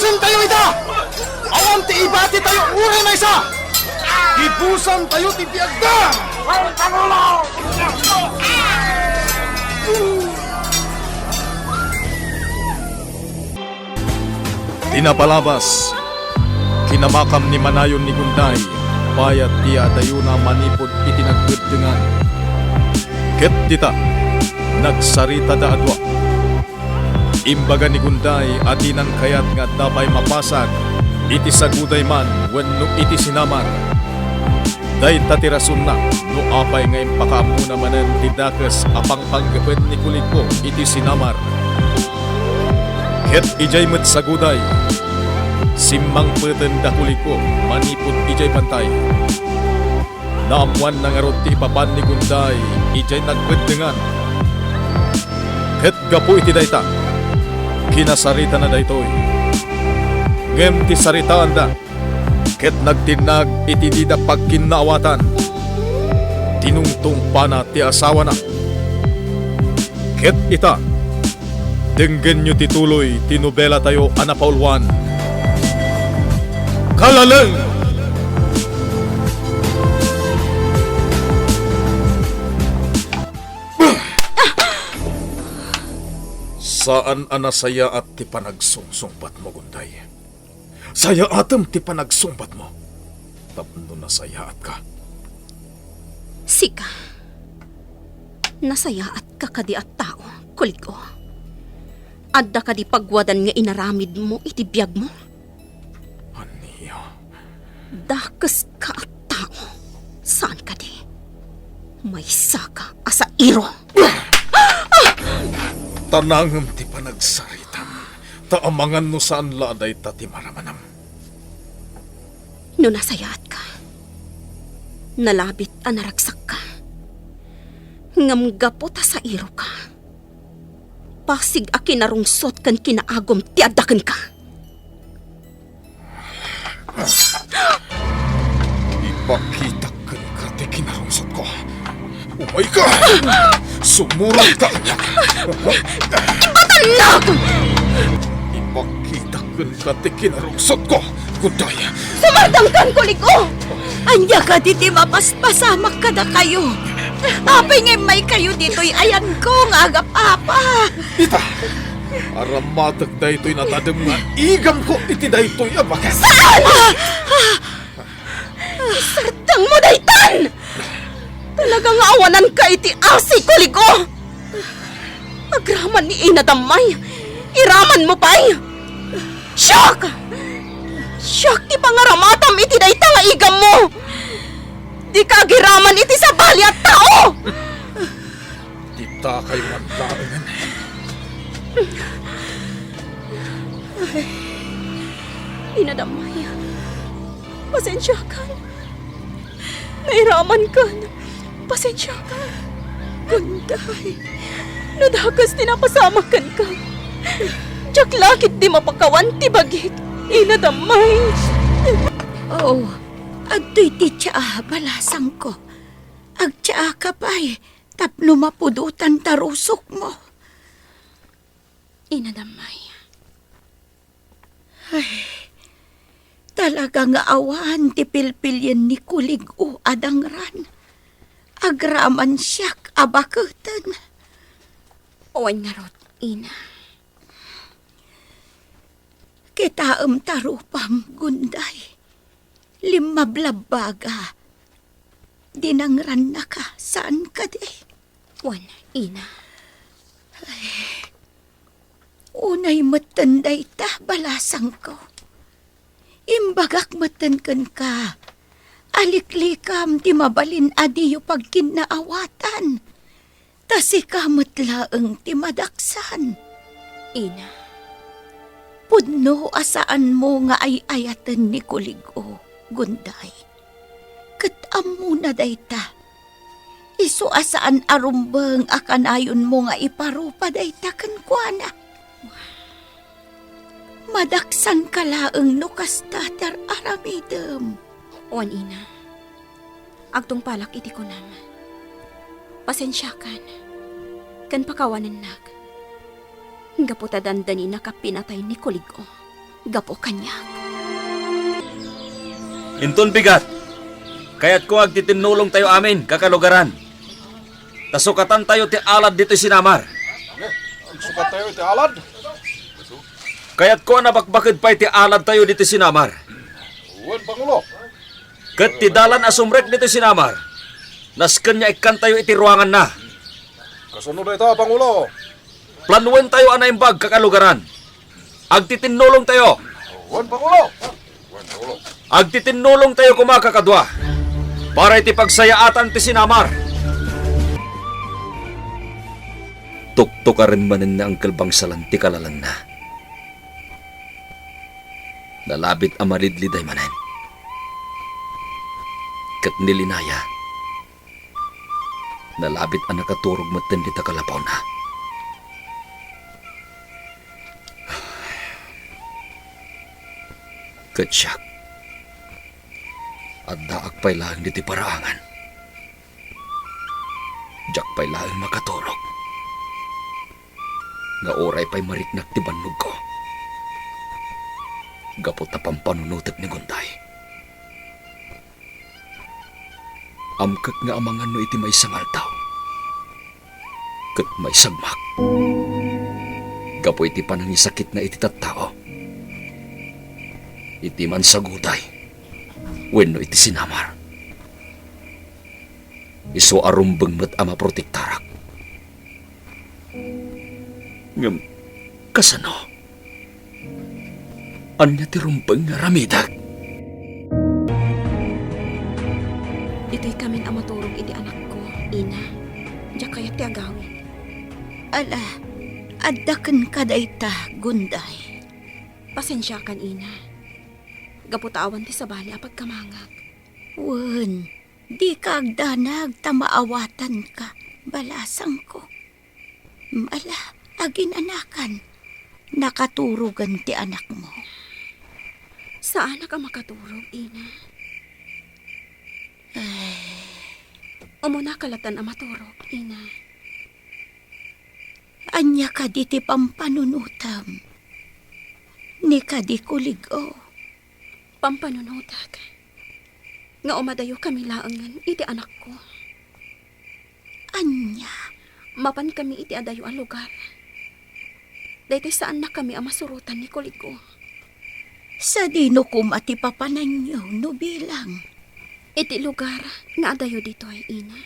Ibusan tayo ita! Awan ti ibati tayo uri na isa! Ibusan tayo ti piagda! Tinapalabas, kinamakam ni Manayon ni Gunday, payat tiya dayo na manipod itinagdudungan. Ket dita, nagsarita da adwa. Imbaga ni Gunday atinan kayat nga dabay mapasag, iti saguday man wenno iti sinamar. Day tatirasun na, no apay nga impakaamuna manen ti dakes apang paggapen ni kuliko iti sinamar. Ket ijay met saguday, simmang peten da kuliko manipod ijay pantay. Naamuan ng arot ti ipapan ni Gunday, ijay nagbedengan. Ket gapu iti dayta, kinasarita na daytoy. Ngem ti saritaan da, ket nagtinag iti di da pagkinaawatan. Tinungtung pa na ti asawa na. Ket ita, denggen nyo tituloy tinubela tayo anapaulwan. Kalaleng! Saan anasaya at ti panagsungsungbat mo, Gunday? Saya atem ti panagsungbat mo. Tapno nasayaat ka. Sika, nasayaat ka kadi at tao, kuliko. Adda kadi pagwadan nga inaramid mo iti biyag mo. Aniya. Dakes ka at tao. Saan kadi? May saka asa iro. Tanangem ti panagsaritam, taamangan no saan laaday ta ti maramanam. No nasayaat ka, nalabit a naragsak ka, ngamgapo ta sa iro ka, pasig a kinarungsot kan kinaagom ti adaken ka. Ipakita ka ti kinarungsot ko. Umay ka! Sumurot ka! Ipatanag! Ipakita ka ti kinarungsot ko, Gunday. Sumardangkan kuliko! Anya ka diti mapaspasamak kada kayo. Apay ngay may kayo dito'y ayan ko nga agap-apa. Ita! Aramatag da ito'y natadam nga igam ko iti da ito'y abakas. Saan? Sartang mo daytan! Talagang awanan ka iti asi kuliko! Agraman ni Ina Damay, iraman mo pa'y! Shock! Shock ti pangaramatam iti dayta nga igam mo! Di ka agiraman iti sa bali at tao! Dita kayo manlaangan. Ina Damay, pasensya ka. Nairaman ka. Pasensya ka. Gunday, nadakas tinapasamakan ka. Tsak lakit di mapakawan ti bagit. Ina Damay. Oh, agto'y ti tsaa balasang ko. Agtsaa ka pa'y tapno mapudutan tarusok mo. Ina Damay. Ay, talaga nga awan ti pilpilyen ni kulig o adangran. Agraman siyak abakutan. Owan nga rot, Ina. Kitaam tarupam, Gunday. Limablabaga. Dinangran na ka. Saan ka di? Wan, Ina. Unay matanday ta, balasang ko. Imbagak matankan ka. Aliklikam ti mabalin adiyo pagkinaawatan. Tasi kamatlaeng ti madaksan. Ina. Pudno asaan mo nga ay ayatan ni kuligo, Gunday. Katam mo na dayta. Isu asaan arumbeng akanayon mo nga iparupa dayta kankwana. Madaksan kalaeng nukas tatar aramidem. Wan, Ina. Agtong palak iti ko nam. Pasensya kan. Kan pakawanan nag. Hingga po tadandanin na kapinatay ni kuligo. Gapo kanya. Inton bigat. Kaya't ko agtitinulong tayo amin, kakalugaran. Tasukatan tayo ti alad dito sinamar. Ang sukat tayo iti alad. Kaya't ko nabakbakid pa iti alad tayo dito sinamar. Uwan, Pangulo. Kat ti dalan asumrek dito sinamar. Nasken niya ikan tayo iti ruangan na. Kasunod na ito, Pangulo. Planuin tayo anaimbag, kakalugaran. Agtitinulong tayo. Uwan, Pangulo. Uwan, Pangulo. Agtitinulong tayo kumakakadwa. Para iti pagsayaatan ti sinamar. Tuktok rin manin na ang kalbang salan ti kalalan na. Nalabit amaridliday manen. Kat nilinaya. Nalabit ang nakaturog matin di takalapaw na. Kat siyak. At daak pa'y lahang diti paraangan. Diyak pa'y lahang makaturog. Nga oray pa'y mariknak ti bannog ko. Gapot na pampanunutot ni Gunday. Amkak nga amangan no iti may sangal tao. Kat may sagmak. Gapo iti panangisakit na iti tattao. Iti man sa guday. Wenno iti sinamar. Iso arumbeng met ama protektarak. Ngem, kasano? Anya ti rumbeng nga ramidag. Ito'y kamin amaturog iti anak ko, ina. Diya kaya ti agawin. Ala, addaken kadayta, Gunday. Pasensya kan, ina. Gaputawan ti sabali apag kamangag. Wen, di ka agdanag tamaawatan ka, balasang ko. Mala, agin anakan, nakaturugan ti anak mo. Saan ka makaturog, ina? Umuna kalatan ang maturog, ina. Anya ka di ti pampanunutam, ni ka di kuligo. Pampanunutak. Nga umadayo kami laangan iti anak ko. Anya, Mapan kami iti adayo ang lugar. Daytoy saan na kami ang masurutan ni Kuligo. sa dino kumati papananyo no bilang. Iti lugar nga adayo dito ay ina.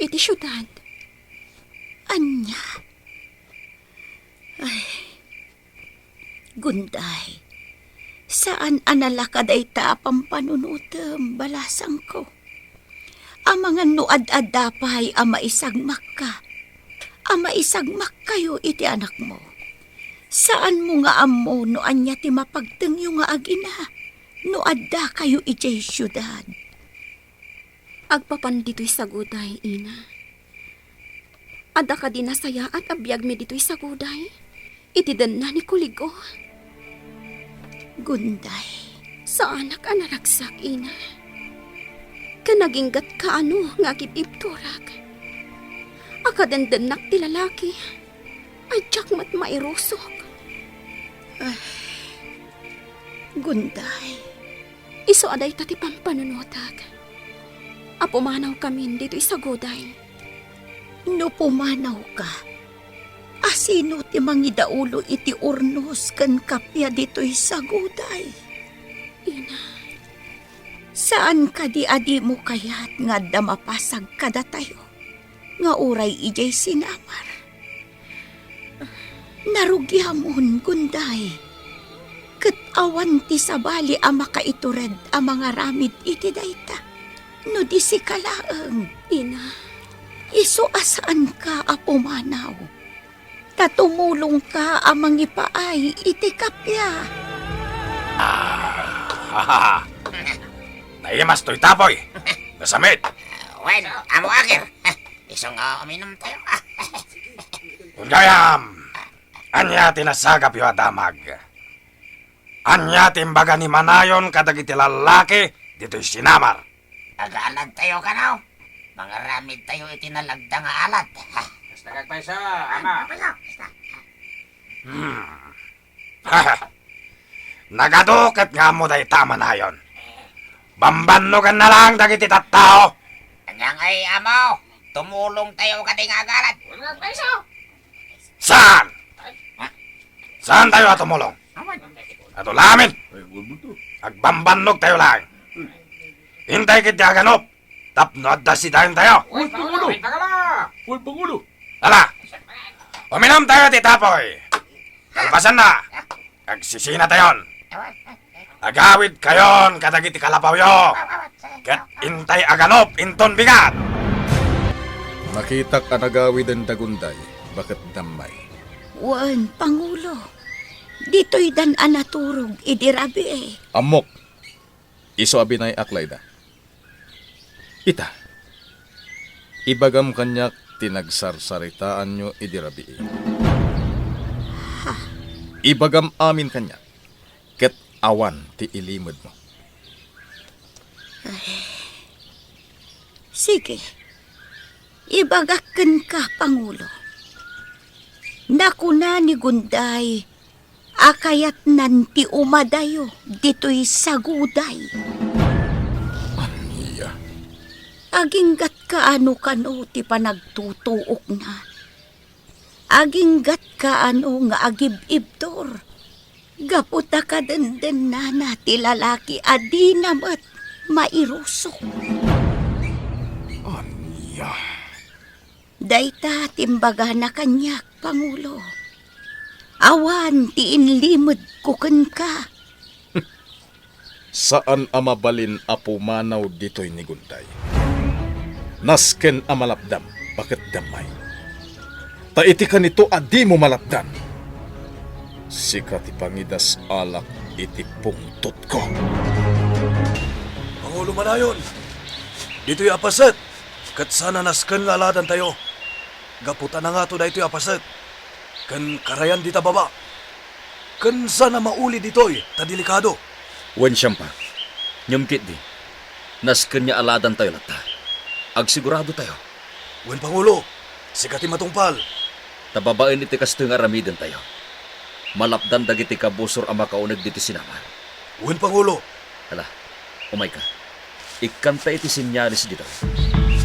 Iti syudad. Anya. Ay, Gunday. Saan analakad ay tapang panunutam balasang ko? Ang mga nuad-ad dapay ama isagmak ka. Ama isagmak kayo iti anak mo. Saan mo nga amo no anya ti mapagtengyo nga agina? No adda kayo iti syudad. Agpapan dito'y saguday, ina. Ada ka din nasaya at abiyag mi dito'y saguday. Iti dan na ni Kuligo. Gunday. Sa anak anaragsak, ina. Kanaginggat ka ano nga agibibturag. Akadandanak ti lalaki. Ay mat mairusok. Gunday. Iso aday tati pampanunotag. Apumanaw kami dito isaguday. No pumanaw ka, asino ti mangidaulo iti urnos kan kapya dito'y saguday. Ina, Saan ka di adi mo kayat nga damapasag kada tayo? Nga uray ijay sinamar. Narugyamon, Gunday. Ket awan ti sabali ang makaitured ang mga ramid iti dayta. No di si kalaeng. ina, Iso asaan ka apumanaw? Tatumulong ka amang ipaay iti kapya. Naimas to'y tapoy. Nasamit. Bueno, amo agir. Isong uminom tayo. Undayam. Anya tinasagap yu adamag. Anya timbaga ni Manayon kadagiti lalaki dito'y sinamar. Agaalad tayo ka now. Mga ramid tayo itinalagda nga alat. Basta kagpaysa, ama. Nagadukat nga mo day tama na yon. Bambanugan na lang dagiti tattao. Kanyang ay amo, tumulong tayo kading agalan. Saan? Saan tayo tumulong? Ato lamin. Agbambanog tayo lang. Hintay kiti aganop. Tapno at dasitayin tayo. Uy, Pangulo! Ala! Uminom tayo ti tapoy. Kalpasan na. Agsisina tayon. Agawid kayon kadagiti kalapawyo. Kat intay aganop inton bigat. Nakita ka nagawid ang dagunday, bakit damay? Wan, Pangulo. Dito'y dan anaturog idirabi eh. Amok, iso abinay aklay da. Ita, ibagam kanyak tinagsarsaritaan nyo idirabi. Ibagam amin kanyak, ket awan ti ilimod mo. Sige. Ibagakan ka, Pangulo. Nakuna ni Gunday, akayat nanti umadayo, dito'y saguday. Iya, Aginggat kaano kano ti panagtutuok na. Aginggat kaano nga agib-ibdor. Gaputa ka den na ti lalaki adi namat mairusok. iya. Dayta timbaga na kanyak, Pangulo. Awan ti inlimod kuken ka. Saan amabalin apumanaw dito'y ni Gunday? Nasken amalapdam, bakit damay? Taiti ka nito adi mo malapdan. Sika ti pangidas alak iti pungtot ko. Pangulo Manayon, dito'y apaset. Kat sana nasken nga aladan tayo. Gaputan na nga to da ito'y apaset. Kan karayan di ta baba. Kan sana mauli dito'y ta delikado. Wen siyampa, nyumkit di. Nasken niya aladan tayo lata. Agsigurado tayo. Wen Pangulo, sikati matungpal. Tababain iti kasto nga aramiden tayo. Malapdan dagiti kabusor ang makaunag dito sinamar. Wen Pangulo, Hala, umay ka. Ikanta iti sinyalis dito.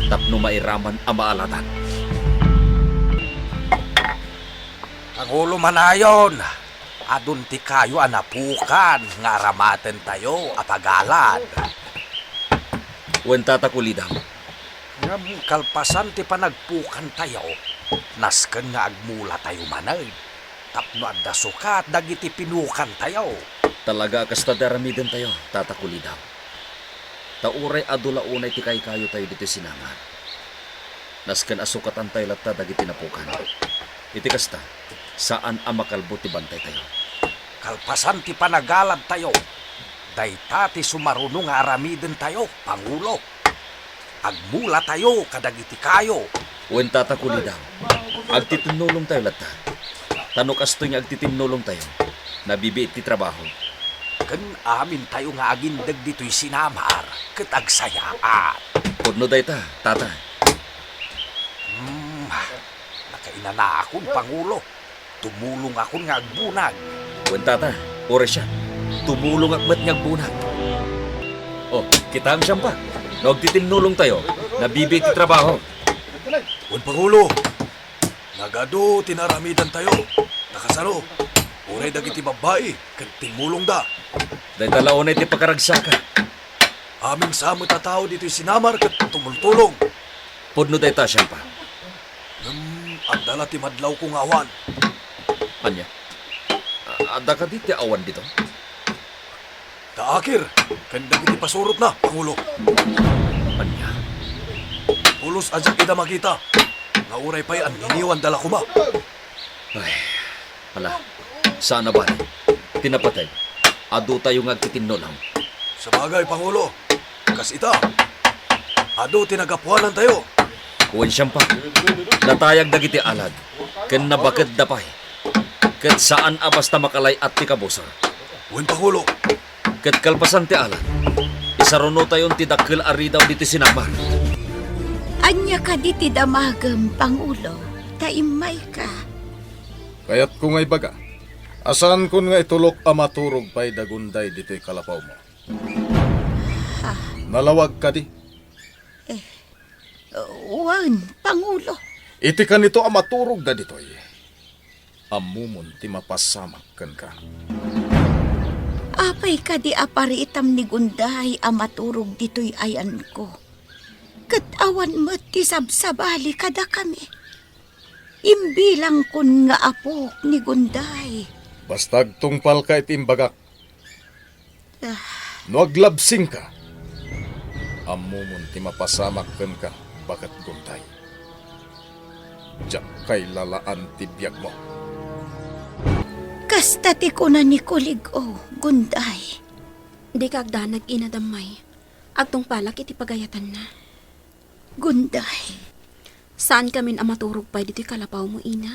Tapno mairaman ang maalatan. Pangulo Manayon, adun ti kayo anapukan nga aramaten tayo apagalan. Wen tatakulidaw. Ngam kalpasan ti panagpukan tayo, nasken nga agmula tayo manay. Tapno adda sukat dagiti pinukan tayo. Talaga kasta daramiden tayo, tatakulidaw. Tauray adula unay ti kayo tayo dito sinamar. Nasken asukatan tayo latta dagiti napukan. Iti kasta, saan ang makalbo ti bantay tayo? Kalpasan ti panagalad tayo. Dayta ti sumarunong nga aramiden tayo, Pangulo. Agmula tayo kadagiti kayo. Wen tatakulidaw. Agtitinulong tayo latta. Tano kasto nga agtitinulong tayo. Nabibiit ti trabaho. Ken amin tayo nga agindag dito'y sinamar, ket agsayaan. Pudno day ta, tata. Nakaina na akon, Pangulo. Tumulong akon nga agbunag. Wen tata, oras siya. Tumulong akmat nga bunag. Oh, kita ang siyampa. Nagtitinulong tayo. Nabibiit ti trabaho. Wen Pangulo, nagado tinaramidan tayo. Nakasaro, uray dagiti babae, kat timulong da. Day talaonay ti pagkaragsaka. Aming samot na tao dito'y sinamar kat tumultulong. Pudno day ta siyampa. Agdala ti madlaw kong awan. Anya? Ada ka di ti awan dito? Taakir, kanda kiti pasurot na, Pangulo. Anya? Pulos ajak ida makita. Nauray pa'y ang iniwan dala kuma. Ay, hala. Sana ba? Tinapatay. Ado tayo nga kitinulong. Sa bagay, Pangulo. Kas ita. Ado tinagapuanan tayo. Kuwan siyang pa. Natayag dagiti alad. Ken nabakad dapay. Ket saan abasta makalay at ti kabusor. Wen Pangulo. Ket kalpasan ti alad. Isaruno tayon ti dakkel aridaw diti sinamar. Anya ka di ti damagem, Pangulo. Taimay ka. Kaya't kung ay baga, Asan kun nga itulok a maturog pa'y dagunday dito'y kalapaw mo? Nalawag ka di? Wan, Pangulo. Iti ka nito a maturog da dito'y. Amumon ti mapasamak kan ka. Apay ka di aparitam ni Gunday a maturog dito'y ayan ko. Kat awan mo't ti sabsabali kada kami. Imbilang kun nga apok ni Gunday. Bastag tungpal ka itimbagak. No aglabsing ka. Amumon ti mapasamak kan ka bakat Gunday. Diyak kay lalaan ti biyag mo. Kasta ti ko na ni Kuligo, Gunday. Di ka agdanag inadamay. Agtong palak iti pagayatan na. Gunday. Saan kamin amaturog pa dito'y kalapaw mo, ina?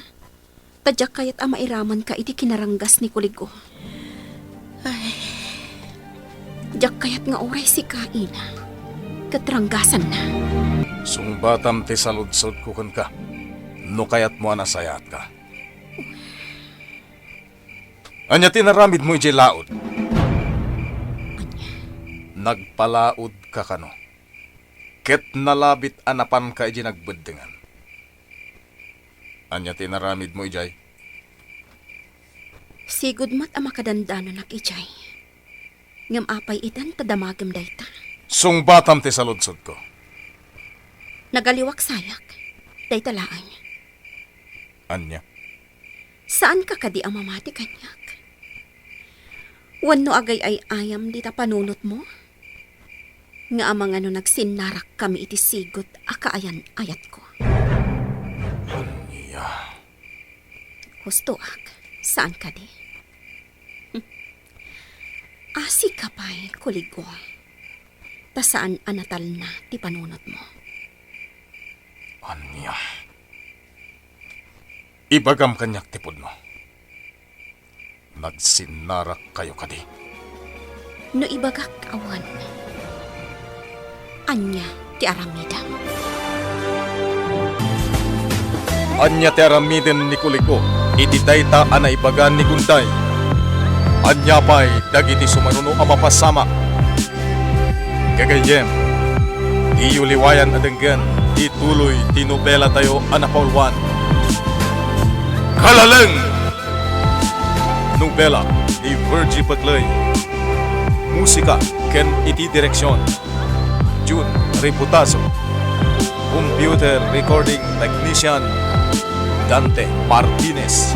Tadyak kayat mairaman ka iti kinaranggas ni Kuligo. Ay. Diyak kayat nga oray si ka, ina. Katranggasan na. Sungbatam ti saludsod ko kan ka. No kayat mo anasayat ka. Anya tinaramid mo iti laod. Nagpalaod ka kano. Ket nalabit anapan ka iti nagbeddengan. Anya tinaramid mo ijay. Sigud mat ang makadandano nak ijay. Ngam apay itan tadamagam dayta. Sungbatam ti saludsod ko. Nagaliwak sayak. Dayta laan. Anya. Saan ka kadi ang mamati kanyak? Wano agay ay ayam di ta panunot mo? Nga amang ano nagsinarak kami iti sigot akaayan ayat ko. Anya. Husto ak, saan ka di? Asi ka pa'y Kuligo. Ta saan anatal na ti panunot mo? Anya. Ibagam kanyak tipod mo. Nagsinarak kayo kadi. No ibagak awan. Anya ti aramida. Anya ti aramiden ni Kuligo. Iti dayta ana ibagan ni Gunday. Anya pa'y dagiti sumaruno a mapasamak. Gagayem. Iyuliwayan adenggan. Ituloy tinubela tayo anapaulwan. Kalaleng! Nobela ni Virgie Paglay. Musika ken iti direksyon. June Reputazo. Computer recording technician Dante Martinez.